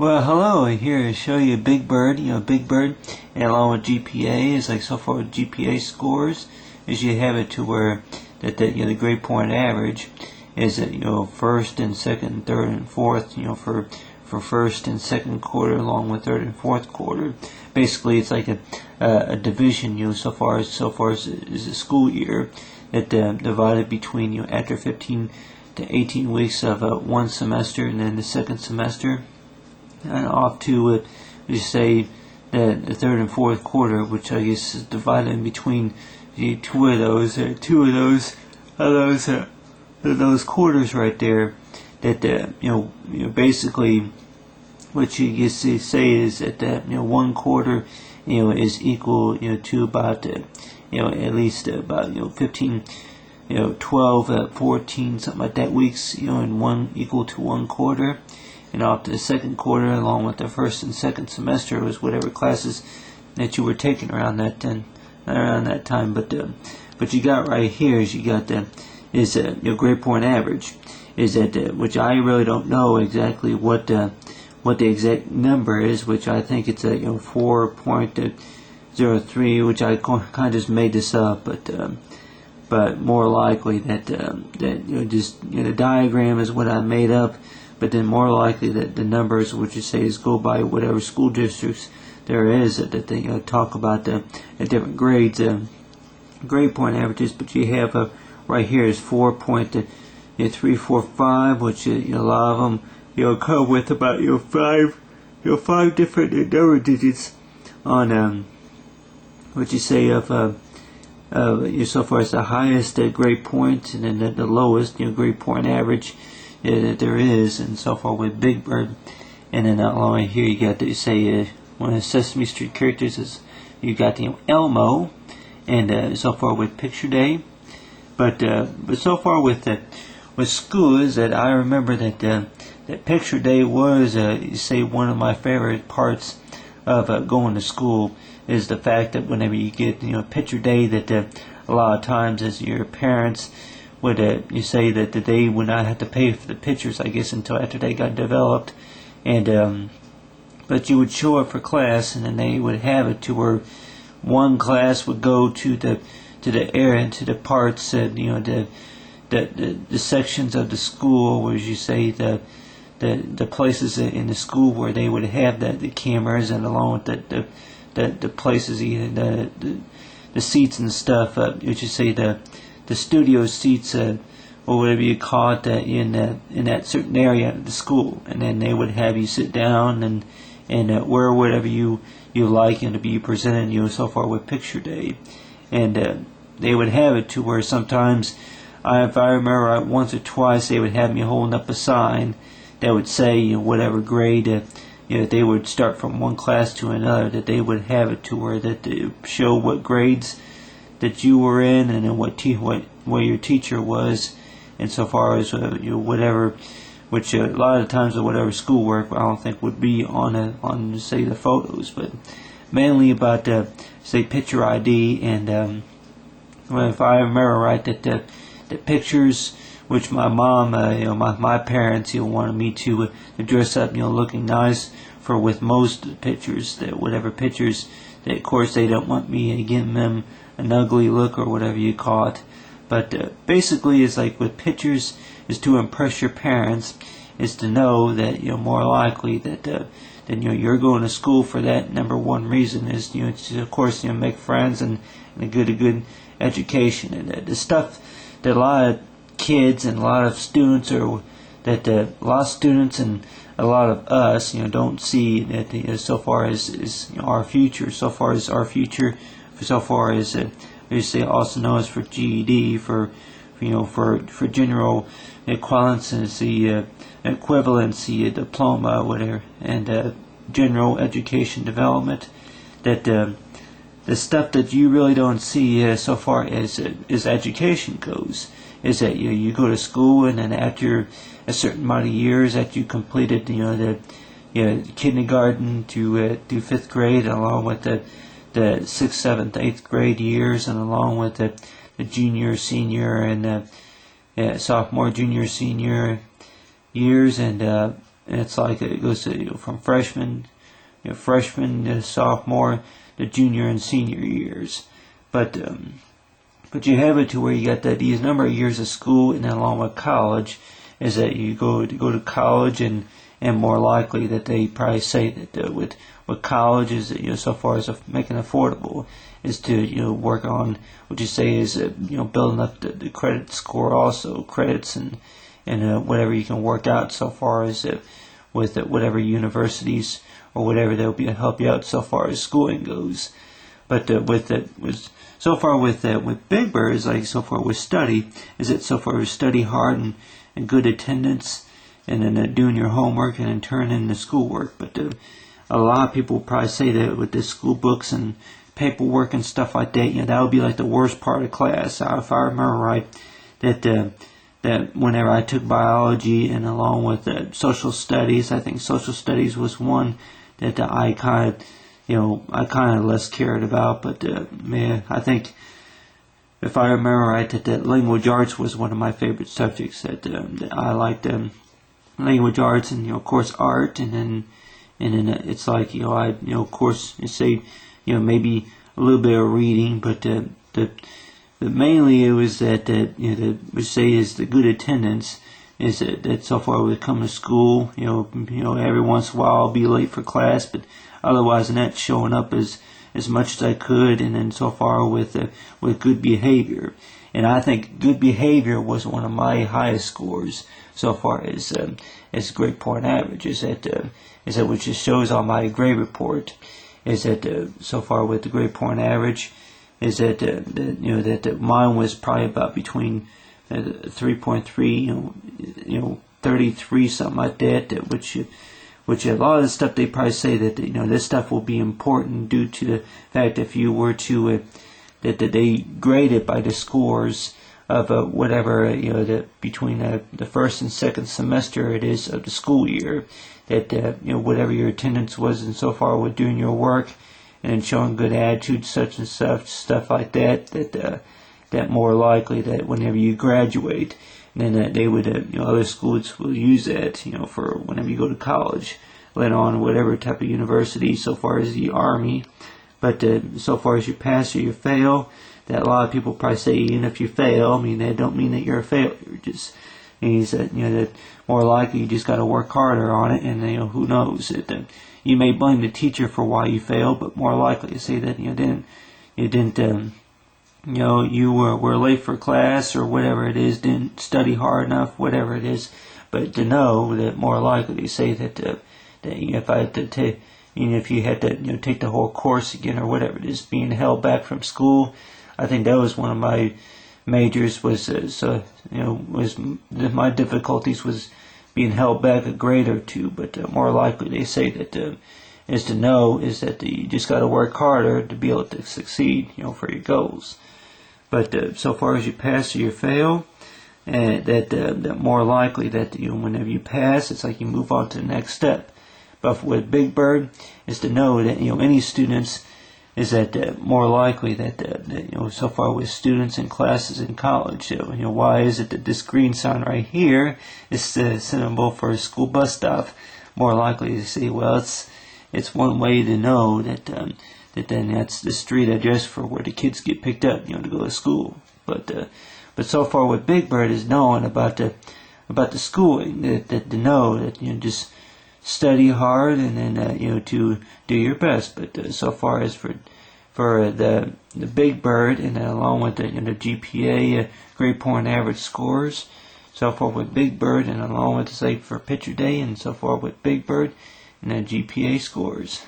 Well, hello. Here to show you Big Bird. Big Bird, and along with GPA is like so far with GPA scores, is you have it to where that the grade point average is at first and second, and third and fourth. For first and second quarter, along with third and fourth quarter. Basically, it's like a division. So far as is a school year that divided between after 15 to 18 weeks of one semester, and then the second semester. And off to we say the third and fourth quarter, which I guess is divided in between two of those quarters right there. That basically what you guess they say is that one quarter is equal to about at least about 15 12 14 something like that weeks in one equal to one quarter. And off to the second quarter, along with the first and second semester, was whatever classes that you were taking around that time. But you got right here is you got your grade point average is that which I really don't know exactly what the exact number is, which I think it's a 4.03, which I kind of just made this up, but more likely that just the diagram is what I made up. But then more likely that the numbers, which you say is go by whatever school districts there is that they talk about the different grades, grade point averages. But you have right here is 4.345, which a lot of them come with about five different number digits on what you say of so far as the highest grade point, and then the lowest grade point average that there is, and so far with Big Bird. And then along here you got one of the Sesame Street characters is you got Elmo, and so far with Picture Day. But so far with school is that I remember that Picture Day was one of my favorite parts of going to school, is the fact that whenever you get Picture Day, that a lot of times as your parents would you say that they would not have to pay for the pictures, I guess, until after they got developed, and but you would show up for class, and then they would have it to where one class would go to the area, to the parts that the sections of the school, where you say the places in the school where they would have the cameras, and along with the places, the seats and stuff, which you say the studio seats, or whatever you call it, in that certain area of the school, and then they would have you sit down and wear whatever you like to be presented so far with Picture Day. And they would have it to where sometimes, if I remember right, once or twice they would have me holding up a sign that would say whatever grade they would start from one class to another, that they would have it to where that they show what grades that you were in, and then what your teacher was, and so far as whatever, which a lot of times whatever schoolwork I don't think would be on say the photos, but mainly about say picture ID. And if I remember right, that the pictures, which my mom, my parents, wanted me to dress up, looking nice for with most pictures, that whatever pictures that of course they don't want me giving them an ugly look or whatever you call it. But basically it's like with pictures is to impress your parents, is to know that more likely that you're going to school for that number one reason, is to, of course make friends and a good education. And the stuff that a lot of kids and a lot of students, or that a lot of students and a lot of us don't see, that so far as our future, so far as they say also known as for GED, for general equivalency diploma, whatever, and general education development, that the stuff that you really don't see so far as education goes, is that you go to school, and then after a certain amount of years that you completed the kindergarten to 5th grade, along with the 6th, 7th, 8th grade years, and along with the junior, senior, and sophomore, junior, senior years, and and it's like it goes to from freshman to sophomore, to junior and senior years. But you have it to where you got that these number of years of school, and then along with college, is that you go to college, and more likely that they probably say that with college is that, so far as making affordable, is to work on what you say is building up the credit score, also credits and whatever you can work out so far as with whatever universities or whatever they'll help you out so far as schooling goes. But with Big Bird is like so far with study is that so far with study hard and good attendance, and then doing your homework and then turning in the schoolwork. But a lot of people probably say that with the school books and paperwork and stuff like that, that would be like the worst part of class. If I remember right, that whenever I took biology and along with social studies, I think social studies was one that I kind of less cared about. But man, I think if I remember right, that language arts was one of my favorite subjects. That I liked language arts, and of course art, and then it's like of course you say maybe a little bit of reading, but mainly it was that we say is the good attendance, is that so far we come to school, every once in a while I'll be late for class, but otherwise than that, showing up as much as I could, and then so far with good behavior. And I think good behavior was one of my highest scores so far as grade point average. Is that which just shows on my grade report, is that so far with the grade point average, is that mine was probably about between 3.3, 33, something like that, which a lot of the stuff they probably say that this stuff will be important due to the fact if you were to that they grade it by the scores of whatever that between the first and second semester it is of the school year, that whatever your attendance was and so far with doing your work and showing good attitude, such and such stuff like that, that more likely that whenever you graduate, then that they would other schools will use that for whenever you go to college, later on whatever type of university, so far as the Army. But so far as you pass or you fail, that a lot of people probably say even if you fail, that don't mean that you're a failure. Just means that that more likely you just got to work harder on it, and who knows that you may blame the teacher for why you failed, but more likely to say that you were late for class or whatever it is, didn't study hard enough, whatever it is. But to know that more likely to say that if I had to take, if you had to take the whole course again or whatever it is, being held back from school, I think that was one of my majors was my difficulties was being held back a grade or two. But more likely they say that is that you just got to work harder to be able to succeed for your goals. But so far as you pass or you fail, that more likely that whenever you pass, it's like you move on to the next step. But with Big Bird is to know that any students is that more likely that so far with students and classes in college, why is it that this green sign right here is the symbol for a school bus stop? More likely to say, well, it's one way to know that then that's the street address for where the kids get picked up, to go to school. But so far with Big Bird is knowing about the schooling, that to know that just study hard and then to do your best. But so far as for the Big Bird, and then along with the GPA grade point average scores, so far with Big Bird, and along with say for picture day, and so far with Big Bird and the GPA scores.